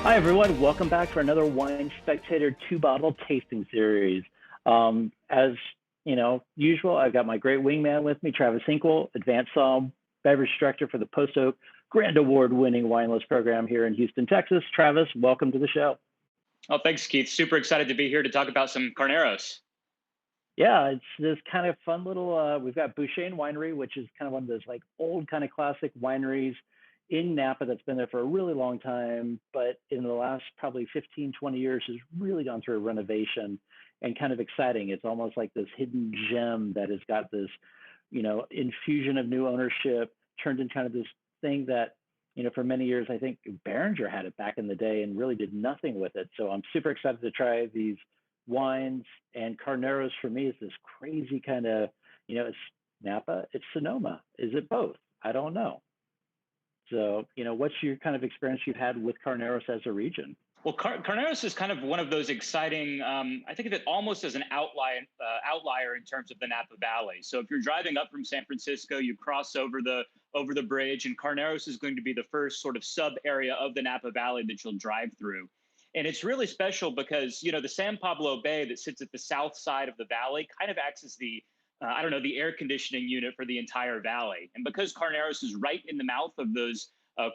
Hi, everyone. Welcome back for another Wine Spectator two-bottle tasting series. As usual, I've got my great wingman with me, Travis Hinkle, Advanced Psalm Beverage Director for the Post Oak Grand Award-winning wine list program here in Houston, Texas. Travis, welcome to the show. Oh, thanks, Keith. Super excited to be here to talk about some Carneros. Yeah, it's this kind of fun little. We've got Bouchaine Winery, which is kind of one of those like old kind of classic wineries in Napa that's been there for a really long time, but in the last probably 15, 20 years has really gone through a renovation and kind of exciting. It's almost like this hidden gem that has got this, infusion of new ownership turned into kind of this thing that, for many years, I think Behringer had it back in the day and really did nothing with it. So I'm super excited to try these wines. And Carneros for me is this crazy kind of, it's Napa, it's Sonoma. Is it both? I don't know. So, what's your kind of experience you've had with Carneros as a region? Well, Carneros is kind of one of those exciting. I think of it almost as an outlier in terms of the Napa Valley. So if you're driving up from San Francisco, you cross over the bridge, and Carneros is going to be the first sort of sub area of the Napa Valley that you'll drive through. And it's really special because the San Pablo Bay that sits at the south side of the valley kind of acts as the the air conditioning unit for the entire valley. And because Carneros is right in the mouth of those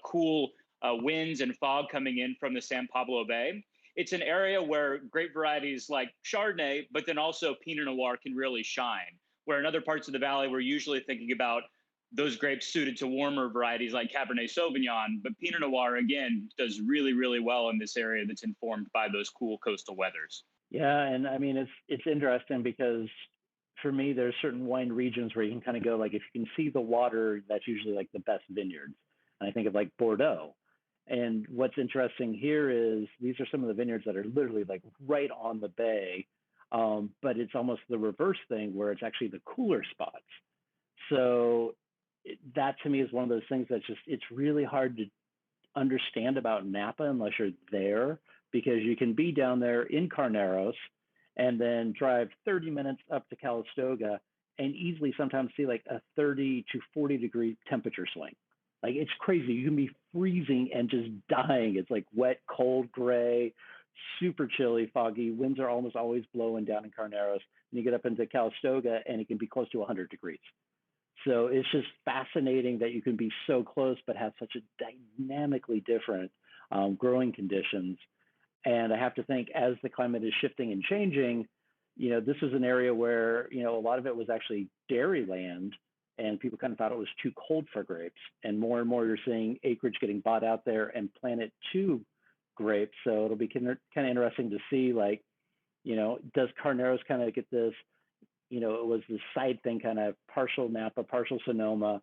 cool winds and fog coming in from the San Pablo Bay, it's an area where grape varieties like Chardonnay, but then also Pinot Noir can really shine. Where in other parts of the valley, we're usually thinking about those grapes suited to warmer varieties like Cabernet Sauvignon, but Pinot Noir, again, does really, really well in this area that's informed by those cool coastal weathers. Yeah, and I mean it's interesting because for me there's certain wine regions where you can kind of go like if you can see the water, that's usually like the best vineyards. And I think of like Bordeaux. And what's interesting here is these are some of the vineyards that are literally like right on the bay, but it's almost the reverse thing where it's actually the cooler spots. So that to me is one of those things that's just it's really hard to understand about Napa unless you're there because you can be down there in Carneros and then drive 30 minutes up to Calistoga and easily sometimes see like a 30 to 40-degree temperature swing. Like it's crazy. You can be freezing and just dying. It's like wet, cold, gray, super chilly, foggy. Winds are almost always blowing down in Carneros. And you get up into Calistoga and it can be close to 100 degrees. So it's just fascinating that you can be so close, but have such a dynamically different growing conditions. And I have to think as the climate is shifting and changing, this is an area where, a lot of it was actually dairy land and people kind of thought it was too cold for grapes. And more you're seeing acreage getting bought out there and planted to grapes. So it'll be kind of interesting to see like, does Carneros kind of get this it was this side thing, kind of partial Napa, partial Sonoma.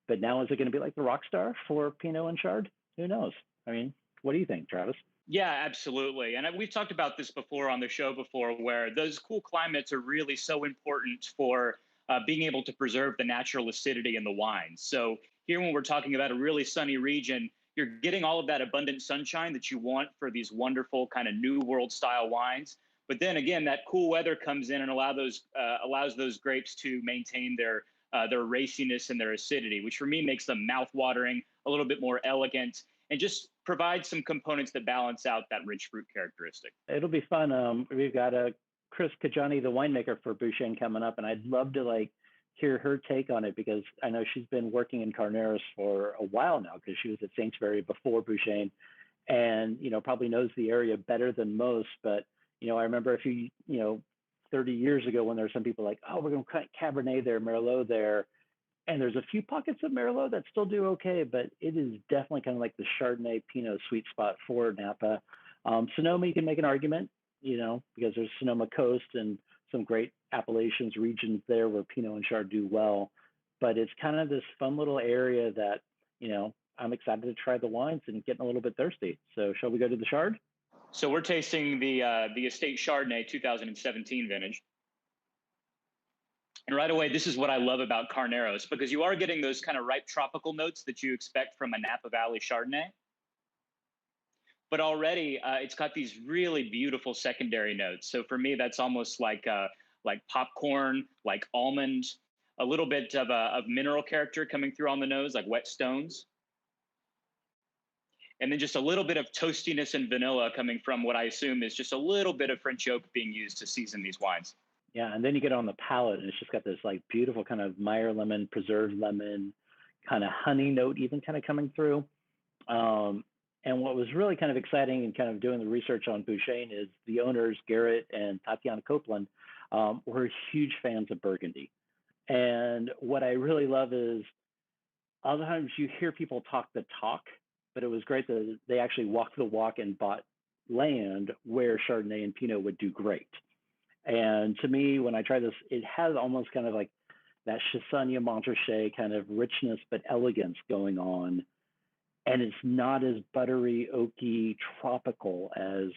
But now is it going to be like the rock star for Pinot and Chard? Who knows? I mean, what do you think, Travis? Yeah, absolutely. And we've talked about this before on the show before, where those cool climates are really so important for being able to preserve the natural acidity in the wines. So here, when we're talking about a really sunny region, you're getting all of that abundant sunshine that you want for these wonderful kind of new world style wines. But then again, that cool weather comes in and allows those grapes to maintain their raciness and their acidity, which for me makes them mouth-watering, a little bit more elegant, and just provide some components that balance out that rich fruit characteristic. It'll be fun. We've got Chris Kajani, the winemaker for Bouchaine, coming up, and I'd love to like hear her take on it because I know she's been working in Carneros for a while now because she was at Saintsbury before Bouchaine, and probably knows the area better than most. But I remember a few 30 years ago when there were some people like, oh, we're going to cut Cabernet there, Merlot there. And there's a few pockets of Merlot that still do okay, but it is definitely kind of like the Chardonnay Pinot sweet spot for Napa. Sonoma, you can make an argument, because there's Sonoma Coast and some great appellations regions there where Pinot and Chard do well. But it's kind of this fun little area that, I'm excited to try the wines and getting a little bit thirsty. So shall we go to the Chard? So we're tasting the Estate Chardonnay 2017 vintage. And right away, this is what I love about Carneros, because you are getting those kind of ripe tropical notes that you expect from a Napa Valley Chardonnay. But already, it's got these really beautiful secondary notes. So for me, that's almost like popcorn, like almond, a little bit of mineral character coming through on the nose, like wet stones. and then just a little bit of toastiness and vanilla coming from what I assume is just a little bit of French oak being used to season these wines. Yeah, and then you get on the palate, and it's just got this like beautiful kind of Meyer lemon, preserved lemon, kind of honey note, even kind of coming through. Um, and what was really kind of exciting and kind of doing the research on Bouchaine is the owners, Garrett and Tatiana Copeland, were huge fans of Burgundy. And what I really love is other times you hear people talk the talk, but it was great that they actually walked the walk and bought land where Chardonnay and Pinot would do great. And to me, when I try this, it has almost kind of like that Chassagne Montrachet kind of richness but elegance going on. And it's not as buttery, oaky, tropical as,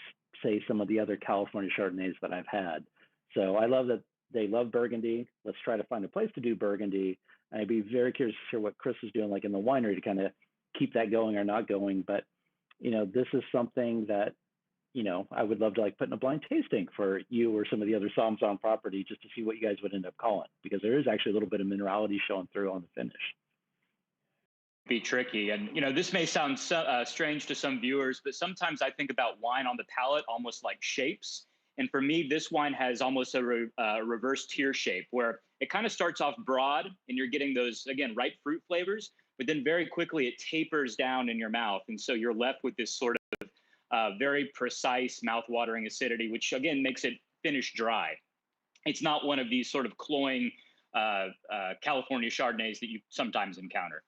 say, some of the other California Chardonnays that I've had. So I love that they love Burgundy. Let's try to find a place to do Burgundy. And I'd be very curious to hear what Chris is doing, like in the winery, to kind of keep that going or not going. But, this is something that I would love to like put in a blind tasting for you or some of the other Psalms on property just to see what you guys would end up calling, because there is actually a little bit of minerality showing through on the finish. Be tricky. And, this may sound strange to some viewers, but sometimes I think about wine on the palate almost like shapes. And for me, this wine has almost a reverse tier shape where it kind of starts off broad and you're getting those, again, ripe fruit flavors, but then very quickly it tapers down in your mouth. And so you're left with this sort of very precise mouth-watering acidity, which again makes it finish dry. It's not one of these sort of cloying California Chardonnays that you sometimes encounter.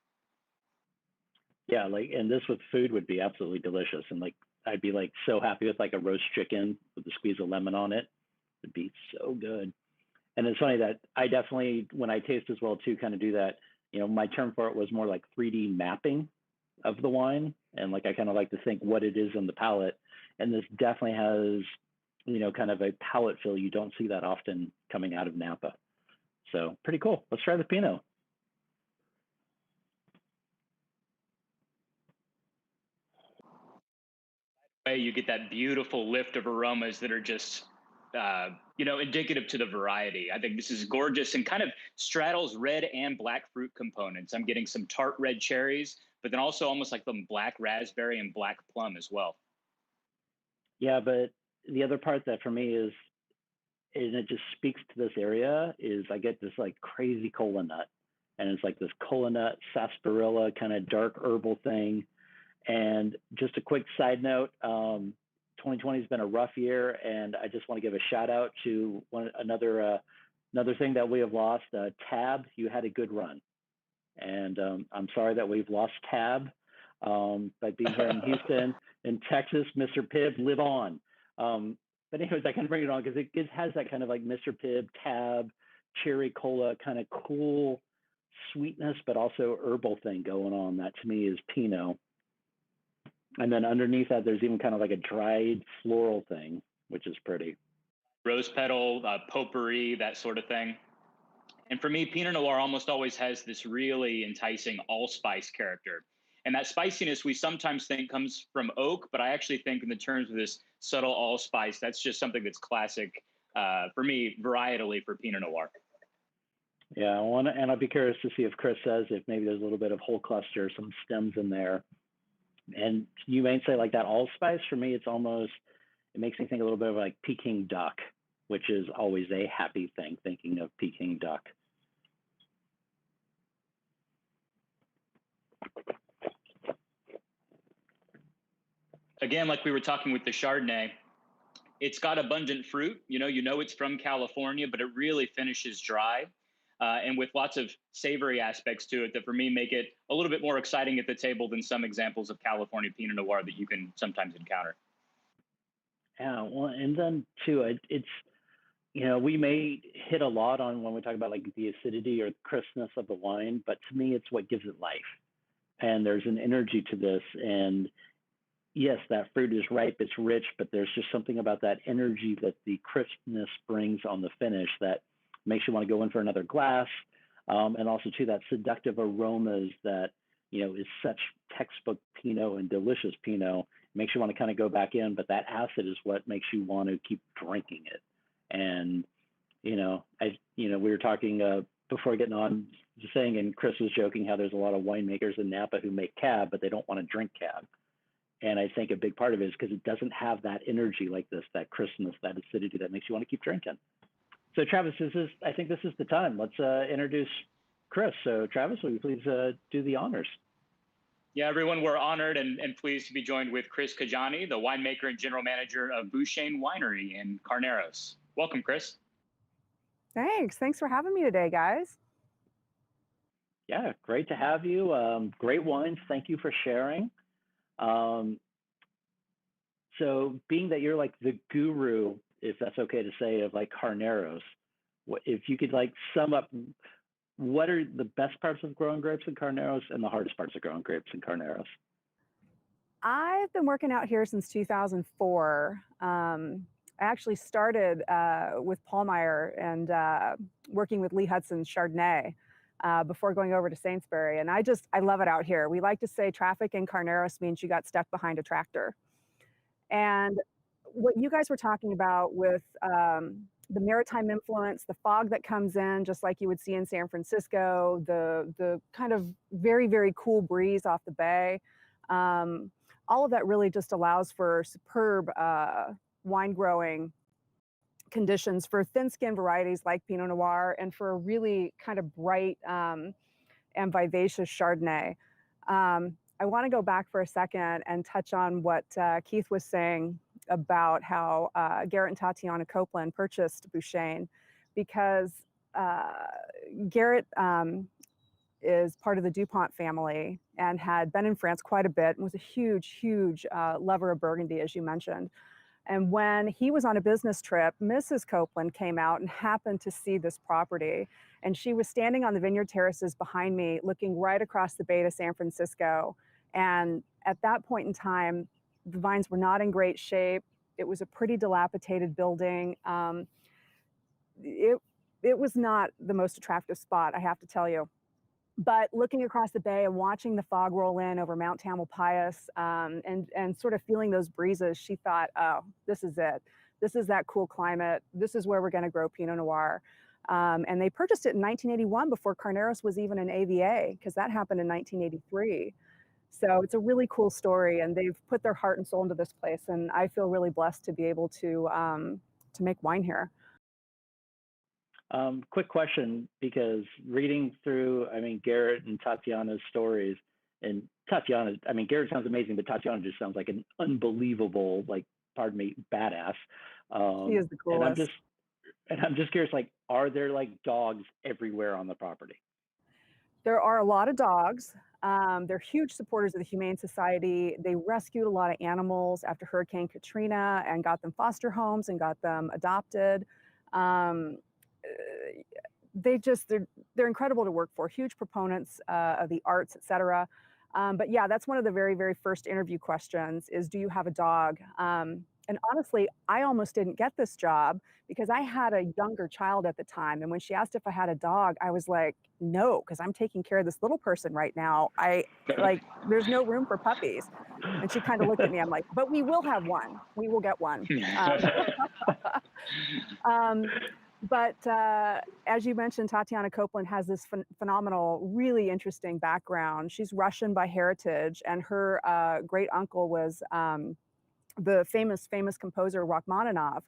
Yeah, like, and this with food would be absolutely delicious. And like, I'd be like so happy with like a roast chicken with a squeeze of lemon on it. It'd be so good. And it's funny that I definitely, when I taste as well too, kind of do that. My term for it was more like 3D mapping of the wine. And like, I kind of like to think what it is in the palate. And this definitely has, kind of a palate feel you don't see that often coming out of Napa. So pretty cool. Let's try the Pinot. You get that beautiful lift of aromas that are just indicative to the variety. I think this is gorgeous and kind of straddles red and black fruit components. I'm getting some tart red cherries, but then also almost like some black raspberry and black plum as well. Yeah, but the other part that for me is, and it just speaks to this area, is I get this like crazy cola nut. And it's like this cola nut, sarsaparilla, kind of dark herbal thing. And just a quick side note, 2020 has been a rough year, and I just want to give a shout out to another thing that we have lost. Tab, you had a good run, and I'm sorry that we've lost Tab. But being here in Houston, in Texas, Mr. Pibb, live on. But anyways, I kind of bring it on because it has that kind of like Mr. Pibb, Tab, cherry cola, kind of cool sweetness, but also herbal thing going on. That to me is Pinot. And then underneath that, there's even kind of like a dried floral thing, which is pretty. Rose petal, potpourri, that sort of thing. And for me, Pinot Noir almost always has this really enticing allspice character. And that spiciness we sometimes think comes from oak, but I actually think in the terms of this subtle allspice, that's just something that's classic for me, varietally for Pinot Noir. Yeah, and I'll be curious to see if Chris says if maybe there's a little bit of whole cluster, some stems in there. And you may say like that allspice, for me, it makes me think a little bit of like Peking duck, which is always a happy thing, thinking of Peking duck. Again, like we were talking with the Chardonnay, it's got abundant fruit. It's from California, but it really finishes dry. And with lots of savory aspects to it that for me make it a little bit more exciting at the table than some examples of California Pinot Noir that you can sometimes encounter. Yeah, well, and then too, it's we may hit a lot on when we talk about like the acidity or crispness of the wine, but to me, it's what gives it life. And there's an energy to this. And yes, that fruit is ripe, it's rich, but there's just something about that energy that the crispness brings on the finish that makes you want to go in for another glass. And also too, that seductive aromas that, is such textbook Pinot and delicious Pinot, makes you want to kind of go back in, but that acid is what makes you want to keep drinking it. And, we were talking before getting on, just saying, and Chris was joking how there's a lot of winemakers in Napa who make cab, but they don't want to drink cab. And I think a big part of it is because it doesn't have that energy like this, that crispness, that acidity that makes you want to keep drinking. So Travis, I think this is the time. Let's introduce Chris. So Travis, will you please do the honors? Yeah, everyone, we're honored and pleased to be joined with Chris Kajani, the winemaker and general manager of Bouchaine Winery in Carneros. Welcome, Chris. Thanks for having me today, guys. Yeah, great to have you. Great wines. Thank you for sharing. So being that you're like the guru, if that's okay to say, of like Carneros, if you could like sum up what are the best parts of growing grapes in Carneros and the hardest parts of growing grapes in Carneros? I've been working out here since 2004. I actually started with Paul Meyer and working with Lee Hudson's Chardonnay before going over to Sainsbury. And I love it out here. We like to say traffic in Carneros means you got stuck behind a tractor. And what you guys were talking about with the maritime influence, the fog that comes in, just like you would see in San Francisco, the kind of very, very cool breeze off the bay, all of that really just allows for superb wine growing conditions for thin-skinned varieties like Pinot Noir and for a really kind of bright and vivacious Chardonnay. I want to go back for a second and touch on what Keith was saying about how Garrett and Tatiana Copeland purchased Bouchaine, because Garrett is part of the DuPont family and had been in France quite a bit and was a huge, huge lover of Burgundy, as you mentioned. And when he was on a business trip, Mrs. Copeland came out and happened to see this property. And she was standing on the vineyard terraces behind me, looking right across the bay to San Francisco. And at that point in time, the vines were not in great shape. It was a pretty dilapidated building. It was not the most attractive spot, I have to tell you. But looking across the bay and watching the fog roll in over Mount Tamalpais and sort of feeling those breezes, she thought, oh, this is it. This is that cool climate. This is where we're going to grow Pinot Noir. And they purchased it in 1981 before Carneros was even an AVA, because that happened in 1983. So it's a really cool story, and they've put their heart and soul into this place. And I feel really blessed to be able to make wine here. Quick question, because reading through, Garrett and Tatiana's stories, and Tatiana, Garrett sounds amazing, but Tatiana just sounds like an unbelievable, pardon me, badass. She is the coolest. And I'm just curious, are there dogs everywhere on the property? There are a lot of dogs. They're huge supporters of the Humane Society. They rescued a lot of animals after Hurricane Katrina and got them foster homes and got them adopted. They're incredible to work for, huge proponents of the arts, et cetera. But yeah, that's one of the very, very first interview questions is, do you have a dog? And honestly, I almost didn't get this job because I had a younger child at the time. And when she asked if I had a dog, I was like, no, because I'm taking care of this little person right now. There's no room for puppies. And she kind of looked at me. I'm like, but we will have one. We will get one. But as you mentioned, Tatiana Copeland has this phenomenal, really interesting background. She's Russian by heritage, and her great uncle was the famous composer Rachmaninoff.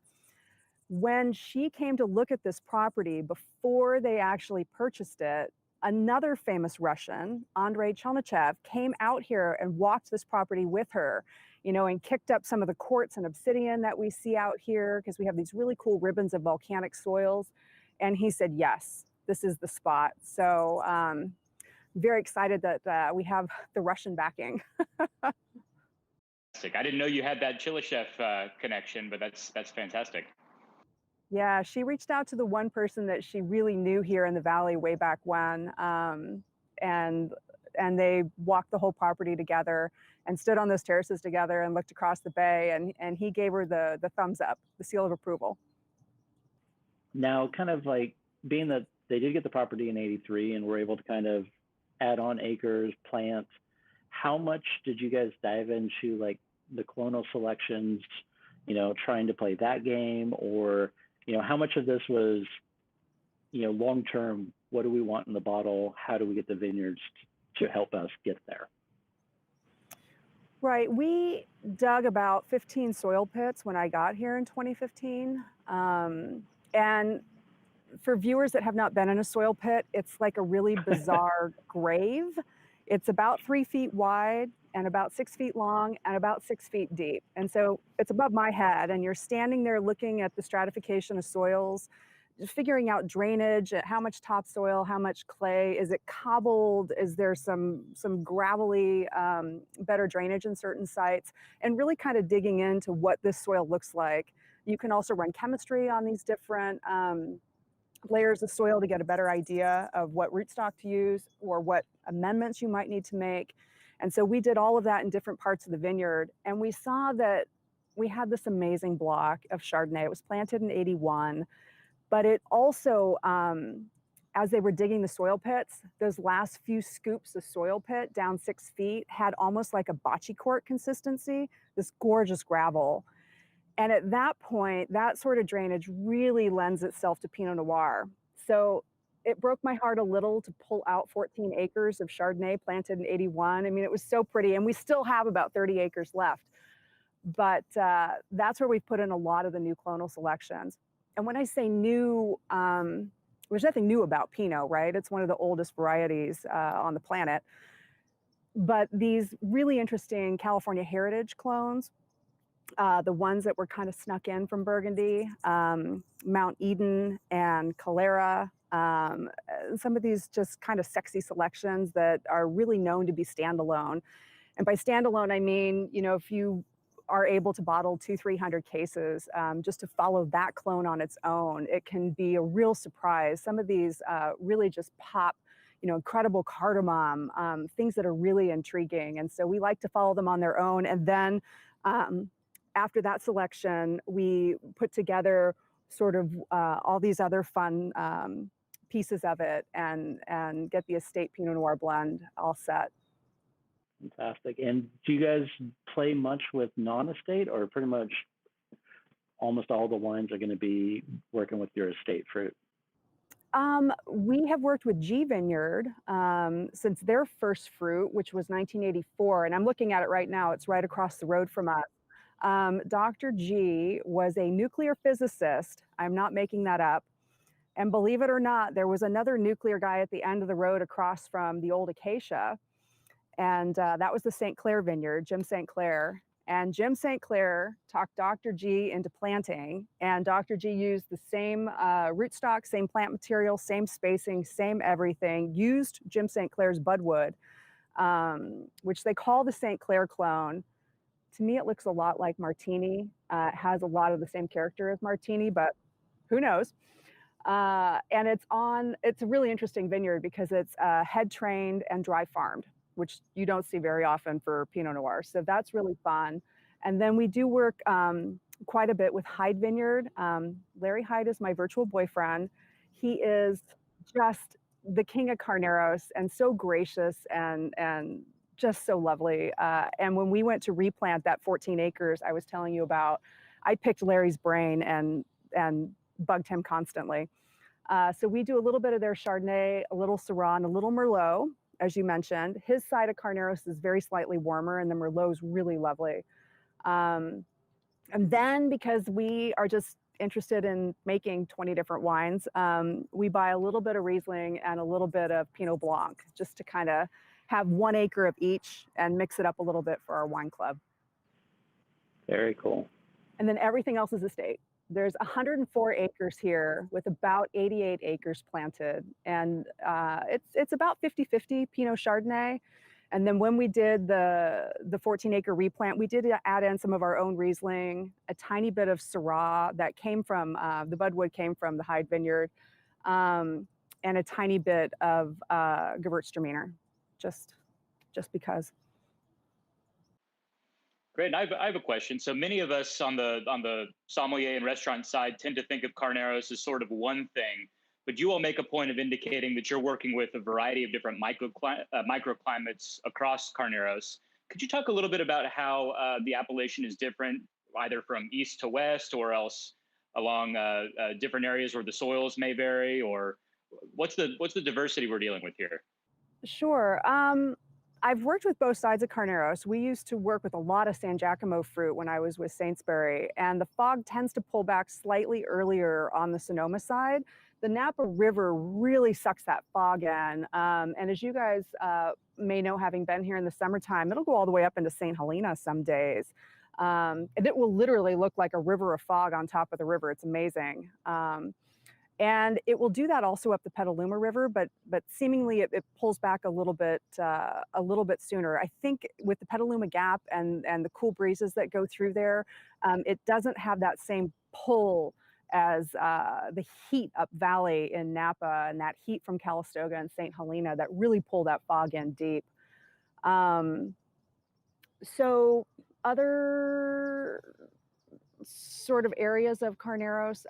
When she came to look at this property before they actually purchased it, another famous Russian, Andrei Chelnichev, came out here and walked this property with her, and kicked up some of the quartz and obsidian that we see out here, because we have these really cool ribbons of volcanic soils. And he said, yes, this is the spot. So very excited that we have the Russian backing. I didn't know you had that Chelnichev connection, but that's fantastic. Yeah, she reached out to the one person that she really knew here in the valley way back when, and they walked the whole property together and stood on those terraces together and looked across the bay, and he gave her the thumbs up, the seal of approval. Now, kind of being that they did get the property in '83 and were able to kind of add on acres, plants, how much did you guys dive into the clonal selections, trying to play that game, or how much of this was, long term, what do we want in the bottle? How do we get the vineyards to help us get there? Right. We dug about 15 soil pits when I got here in 2015. And for viewers that have not been in a soil pit, it's like a really bizarre grave. It's about 3 feet wide and about 6 feet long and about 6 feet deep. And so it's above my head, and you're standing there looking at the stratification of soils, just figuring out drainage, how much topsoil, how much clay, is it cobbled, is there some gravelly, better drainage in certain sites, and really kind of digging into what this soil looks like. You can also run chemistry on these different layers of soil to get a better idea of what rootstock to use or what amendments you might need to make. And so we did all of that in different parts of the vineyard. And we saw that we had this amazing block of Chardonnay. It was planted in 81, but it also, as they were digging the soil pits, those last few scoops of soil pit down 6 feet had almost like a bocce court consistency, this gorgeous gravel. And at that point, that sort of drainage really lends itself to Pinot Noir. So it broke my heart a little to pull out 14 acres of Chardonnay planted in 81. I mean, it was so pretty, and we still have about 30 acres left. But that's where we've put in a lot of the new clonal selections. And when I say new, there's nothing new about Pinot, right? It's one of the oldest varieties on the planet. But these really interesting California heritage clones, the ones that were kind of snuck in from Burgundy, Mount Eden and Calera, some of these just kind of sexy selections that are really known to be standalone. And by standalone, I mean, you know, if you are able to bottle 200-300 cases, just to follow that clone on its own, it can be a real surprise. Some of these really just pop, you know, incredible cardamom, things that are really intriguing. And so we like to follow them on their own. And then after that selection, we put together sort of all these other fun pieces of it and get the estate Pinot Noir blend all set. Fantastic. And do you guys play much with non-estate, or pretty much almost all the wines are going to be working with your estate fruit? We have worked with G Vineyard since their first fruit, which was 1984, and I'm looking at it right now. It's right across the road from us. Dr. G was a nuclear physicist. I'm not making that up. And believe it or not, there was another nuclear guy at the end of the road across from the old Acacia. And that was the St. Clair Vineyard, Jim St. Clair. And Jim St. Clair talked Dr. G into planting, and Dr. G used the same rootstock, same plant material, same spacing, same everything, used Jim St. Clair's budwood, which they call the St. Clair clone. To me, it looks a lot like Martini. It has a lot of the same character as Martini, but who knows? And it's a really interesting vineyard because it's head trained and dry farmed, which you don't see very often for Pinot Noir. So that's really fun. And then we do work quite a bit with Hyde Vineyard. Larry Hyde is my virtual boyfriend. He is just the king of Carneros and so gracious and just so lovely. And when we went to replant that 14 acres I was telling you about, I picked Larry's brain and bugged him constantly. So we do a little bit of their Chardonnay, a little Syrah, and a little Merlot, as you mentioned. His side of Carneros is very slightly warmer, and the Merlot is really lovely. And then because we are just interested in making 20 different wines, we buy a little bit of Riesling and a little bit of Pinot Blanc, just to kind of have 1 acre of each and mix it up a little bit for our wine club. Very cool. And then everything else is estate. There's 104 acres here with about 88 acres planted. And it's about 50-50 Pinot Chardonnay. And then when we did the 14-acre replant, we did add in some of our own Riesling, a tiny bit of Syrah that came from, the budwood came from the Hyde Vineyard, and a tiny bit of Gewürztraminer, just because. Great. And I have a question. So many of us on the sommelier and restaurant side tend to think of Carneros as sort of one thing, but you all make a point of indicating that you're working with a variety of different microclimates across Carneros. Could you talk a little bit about how the appellation is different, either from east to west, or else along different areas where the soils may vary, or what's the diversity we're dealing with here? Sure. I've worked with both sides of Carneros. We used to work with a lot of San Giacomo fruit when I was with Sainsbury, and the fog tends to pull back slightly earlier on the Sonoma side. The Napa River really sucks that fog in. And as you guys may know, having been here in the summertime, it'll go all the way up into St. Helena some days. And it will literally look like a river of fog on top of the river. It's amazing. And it will do that also up the Petaluma River, but seemingly it pulls back a little bit sooner. I think with the Petaluma Gap and the cool breezes that go through there, it doesn't have that same pull as the heat up valley in Napa and that heat from Calistoga and St. Helena that really pull that fog in deep. So other sort of areas of Carneros,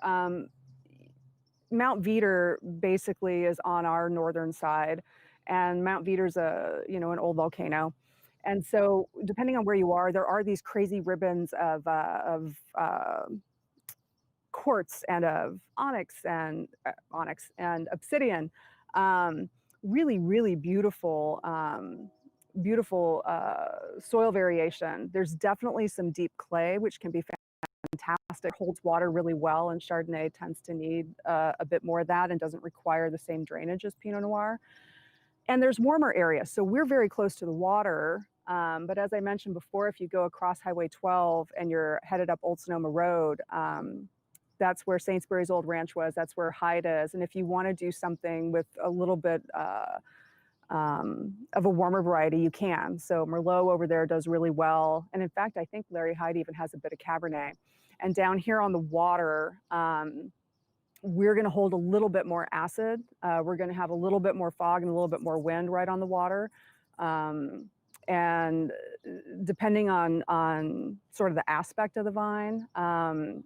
Mount Veeder basically is on our northern side, and Mount Veeder's an old volcano. And so depending on where you are, there are these crazy ribbons of quartz and of onyx and obsidian. Really, really beautiful, beautiful soil variation. There's definitely some deep clay, which can be fantastic, holds water really well, and Chardonnay tends to need a bit more of that and doesn't require the same drainage as Pinot Noir. And there's warmer areas, so we're very close to the water. But as I mentioned before, if you go across Highway 12 and you're headed up Old Sonoma Road, that's where Sainsbury's old ranch was. That's where Hyde is. And if you want to do something with a little bit of a warmer variety, you can. So Merlot over there does really well. And in fact, I think Larry Hyde even has a bit of Cabernet. And down here on the water, we're going to hold a little bit more acid. We're going to have a little bit more fog and a little bit more wind right on the water. And depending on sort of the aspect of the vine,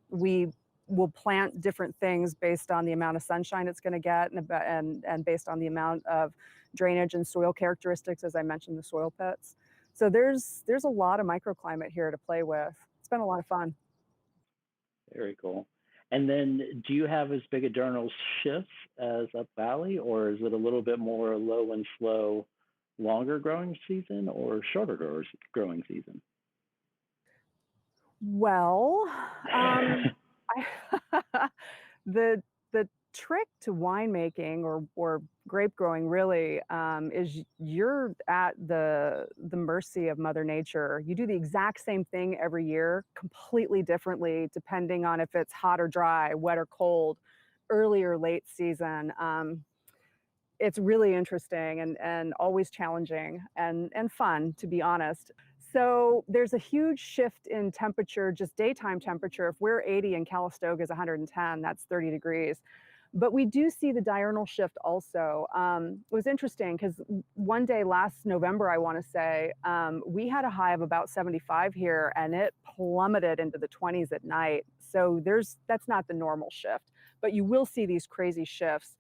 we will plant different things based on the amount of sunshine it's going to get and based on the amount of drainage and soil characteristics, as I mentioned, the soil pits. So there's a lot of microclimate here to play with. It's been a lot of fun. Very cool. And then do you have as big a diurnal shifts as Up Valley, or is it a little bit more low and slow, longer growing season or shorter growing season? Well, the trick to winemaking or grape growing really is you're at the mercy of Mother Nature. You do the exact same thing every year, completely differently, depending on if it's hot or dry, wet or cold, early or late season. It's really interesting and always challenging and fun, to be honest. So there's a huge shift in temperature, just daytime temperature. If we're 80 and Calistoga is 110, that's 30 degrees. But we do see the diurnal shift also. It was interesting because one day last November, I want to say, we had a high of about 75 here and it plummeted into the 20s at night. So that's not the normal shift, but you will see these crazy shifts.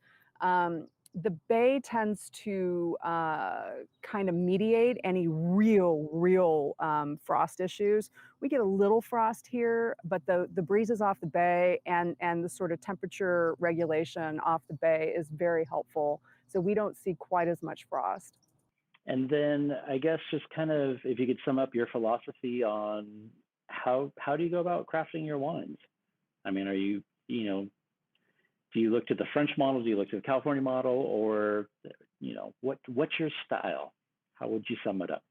The bay tends to kind of mediate any real frost issues. We get a little frost here, but the breezes off the bay and the sort of temperature regulation off the bay is very helpful. So we don't see quite as much frost. And then I guess just kind of if you could sum up your philosophy on how do you go about crafting your wines? I mean, are you do you look to the French model? Do you look to the California model? Or, what's your style? How would you sum it up?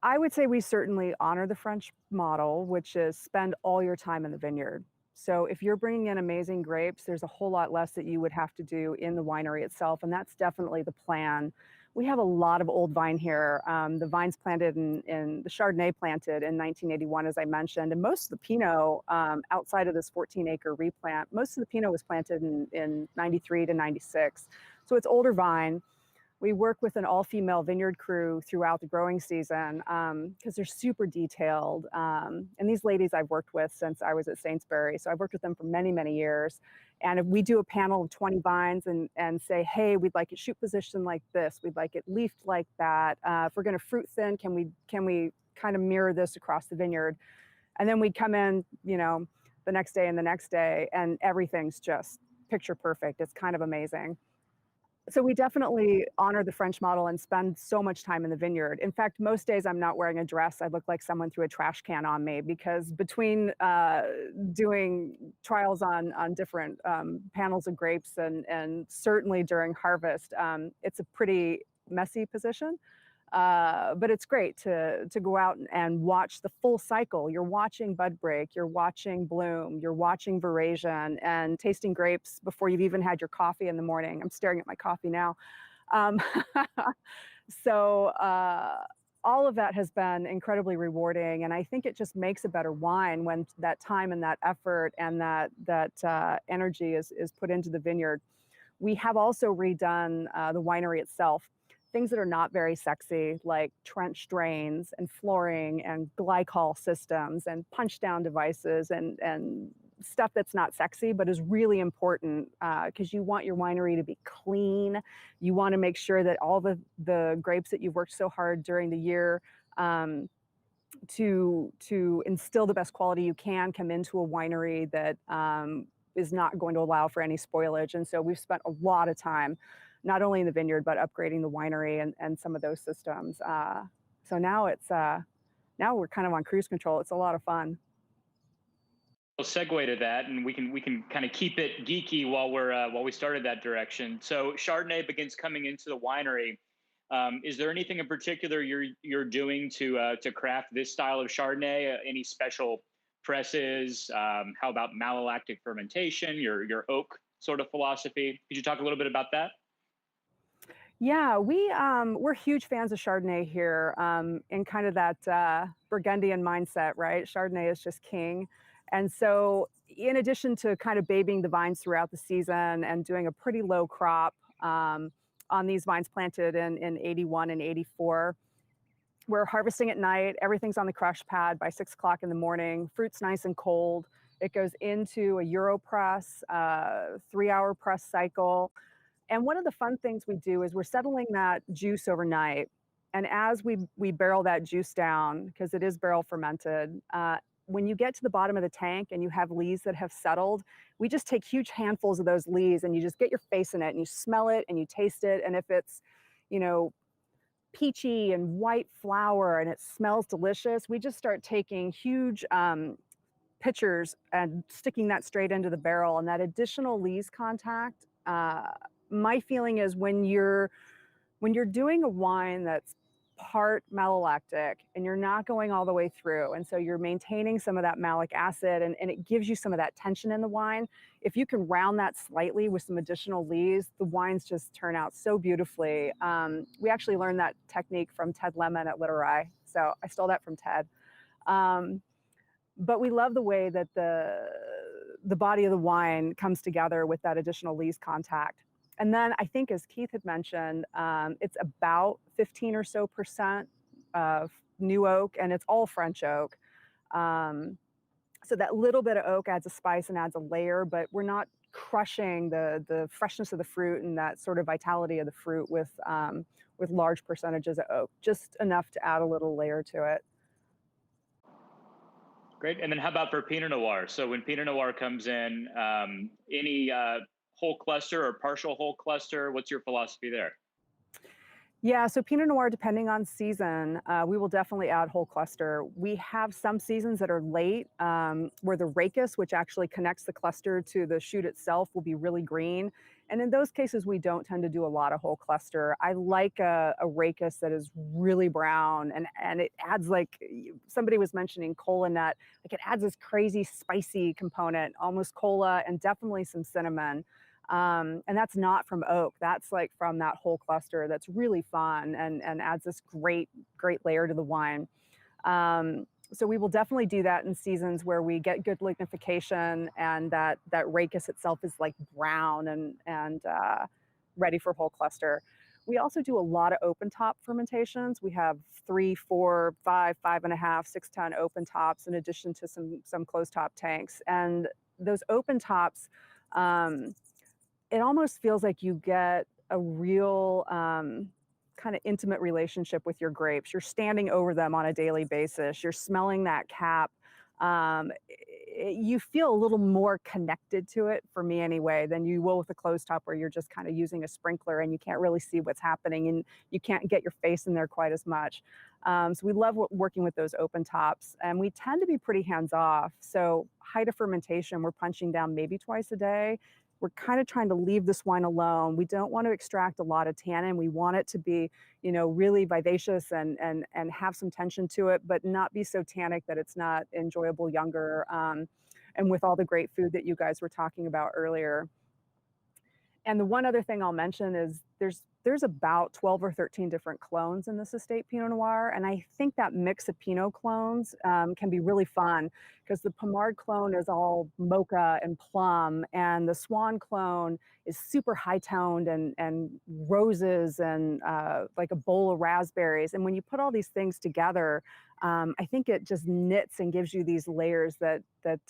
I would say we certainly honor the French model, which is spend all your time in the vineyard. So if you're bringing in amazing grapes, there's a whole lot less that you would have to do in the winery itself. And that's definitely the plan. We have a lot of old vine here. The vines planted in the Chardonnay planted in 1981, as I mentioned, and most of the Pinot outside of this 14-acre replant, most of the Pinot was planted in 93 to 96. So it's older vine. We work with an all-female vineyard crew throughout the growing season because they're super detailed. And these ladies I've worked with since I was at Sainsbury. So I've worked with them for many, many years. And if we do a panel of 20 vines and say, hey, we'd like it shoot position like this, we'd like it leafed like that. If we're going to fruit thin, can we kind of mirror this across the vineyard? And then we'd come in, the next day and the next day, and everything's just picture perfect. It's kind of amazing. So we definitely honor the French model and spend so much time in the vineyard. In fact, most days I'm not wearing a dress. I look like someone threw a trash can on me because between doing trials on different panels of grapes and certainly during harvest, it's a pretty messy position. But it's great to go out and watch the full cycle. You're watching bud break, you're watching bloom, you're watching veraison, and tasting grapes before you've even had your coffee in the morning. I'm staring at my coffee now. Um, so all of that has been incredibly rewarding, and I think it just makes a better wine when that time and that effort and that energy is put into the vineyard. We have also redone the winery itself. Things that are not very sexy, like trench drains and flooring and glycol systems and punch down devices and stuff that's not sexy, but is really important because you want your winery to be clean. You want to make sure that all the grapes that you've worked so hard during the year um, to instill the best quality you can come into a winery that is not going to allow for any spoilage. And so we've spent a lot of time, not only in the vineyard, but upgrading the winery and some of those systems. So now now we're kind of on cruise control. It's a lot of fun. We'll segue to that, and we can kind of keep it geeky while we started that direction. So Chardonnay begins coming into the winery. Is there anything in particular you're doing to craft this style of Chardonnay? Any special presses? How about malolactic fermentation? Your oak sort of philosophy? Could you talk a little bit about that? Yeah, we're huge fans of Chardonnay here, in kind of that Burgundian mindset, right? Chardonnay is just king. And so, in addition to kind of babying the vines throughout the season and doing a pretty low crop on these vines planted in 81 and 84, we're harvesting at night. Everything's on the crush pad by 6 o'clock in the morning. Fruit's nice and cold. It goes into a Euro press, 3 hour press cycle. And one of the fun things we do is we're settling that juice overnight. And as we barrel that juice down, because it is barrel fermented, when you get to the bottom of the tank and you have lees that have settled, we just take huge handfuls of those lees and you just get your face in it and you smell it and you taste it. And if it's, you know, peachy and white flower and it smells delicious, we just start taking huge pitchers and sticking that straight into the barrel. And that additional lees contact, my feeling is when you're doing a wine that's part malolactic and you're not going all the way through, and so you're maintaining some of that malic acid and it gives you some of that tension in the wine. If you can round that slightly with some additional lees, the wines just turn out so beautifully. We actually learned that technique from Ted Lemon at Literai, so I stole that from Ted. Um, but we love the way that the body of the wine comes together with that additional lees contact. And then I think, as Keith had mentioned, it's about 15 or so percent of new oak, and it's all French oak. Um, so that little bit of oak adds a spice and adds a layer, but we're not crushing the freshness of the fruit and that sort of vitality of the fruit with large percentages of oak, just enough to add a little layer to it. Great. And then how about for Pinot Noir? So when Pinot Noir comes in, any whole cluster or partial whole cluster, what's your philosophy there? Yeah, so Pinot Noir, depending on season, we will definitely add whole cluster. We have some seasons that are late, where the rachis, which actually connects the cluster to the shoot itself, will be really green. And in those cases, we don't tend to do a lot of whole cluster. I like a rachis that is really brown and it adds, like somebody was mentioning cola nut, like it adds this crazy spicy component, almost cola and definitely some cinnamon. And that's not from oak. That's like from that whole cluster. That's really fun and adds this great layer to the wine. So we will definitely do that in seasons where we get good lignification and that rachis itself is like brown and ready for whole cluster. We also do a lot of open top fermentations. We have 3, 4, 5, 5.5, 6 ton open tops in addition to some closed top tanks. And those open tops, it almost feels like you get a real kind of intimate relationship with your grapes. You're standing over them on a daily basis. You're smelling that cap. you feel a little more connected to it, for me anyway, than you will with a closed top where you're just kind of using a sprinkler and you can't really see what's happening and you can't get your face in there quite as much. So we love working with those open tops, and we tend to be pretty hands off. So height of fermentation, we're punching down maybe twice a day. We're kind of trying to leave this wine alone. We don't want to extract a lot of tannin. We want it to be, really vivacious and have some tension to it, but not be so tannic that it's not enjoyable younger. And with all the great food that you guys were talking about earlier. And the one other thing I'll mention is there's about 12 or 13 different clones in this estate Pinot Noir, and I think that mix of Pinot clones can be really fun because the Pommard clone is all mocha and plum, and the Swan clone is super high toned and roses and like a bowl of raspberries. And when you put all these things together, I think it just knits and gives you these layers that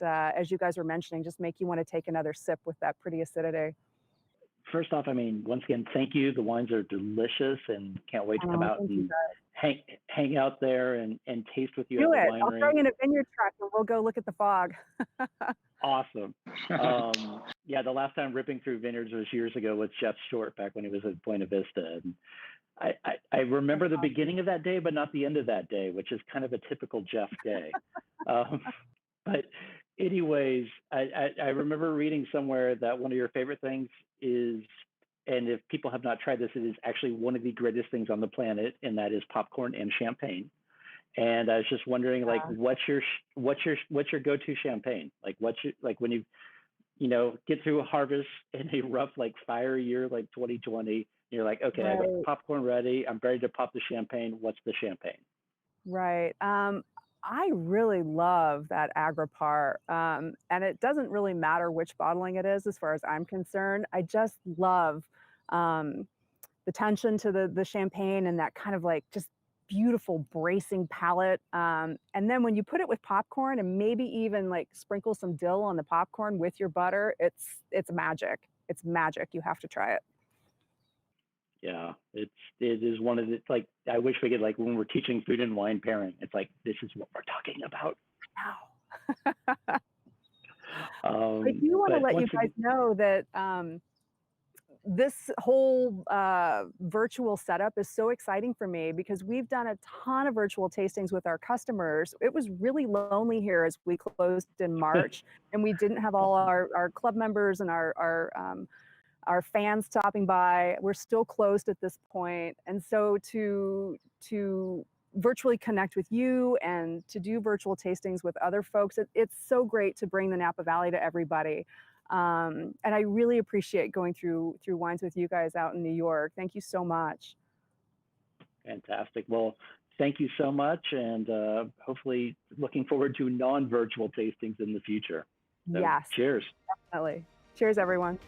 as you guys were mentioning, just make you want to take another sip with that pretty acidity. First off, I mean, once again, thank you. The wines are delicious, and can't wait to come out and hang out there and taste with you at the winery. I'll throw you in a vineyard truck and we'll go look at the fog. Awesome. Yeah, the last time ripping through vineyards was years ago with Jeff Short back when he was at Buena Vista. And I remember the beginning of that day, but not the end of that day, which is kind of a typical Jeff day. But anyways, I remember reading somewhere that one of your favorite things is, and if people have not tried this, it is actually one of the greatest things on the planet, and that is popcorn and champagne. And I was just wondering, like, what's your go-to champagne? Like, when you get through a harvest in a rough, like, fire year like 2020, you're like, okay, I got popcorn ready, I'm ready to pop the champagne. What's the champagne? Right. I really love that Agripar, and it doesn't really matter which bottling it is as far as I'm concerned. I just love the tension to the champagne and that kind of like just beautiful bracing palate. And then when you put it with popcorn and maybe even like sprinkle some dill on the popcorn with your butter, it's magic. It's magic. You have to try it. Yeah, it is one of the, like, I wish we could, like, when we're teaching food and wine pairing, it's like, this is what we're talking about. Wow. I do want to let you guys know that this whole virtual setup is so exciting for me because we've done a ton of virtual tastings with our customers. It was really lonely here as we closed in March and we didn't have all our club members and our fans stopping by. We're still closed at this point. And so to virtually connect with you and to do virtual tastings with other folks, it's so great to bring the Napa Valley to everybody. And I really appreciate going through wines with you guys out in New York. Thank you so much. Fantastic. Well, thank you so much. And hopefully looking forward to non-virtual tastings in the future. So, yes. Cheers. Definitely. Cheers, everyone.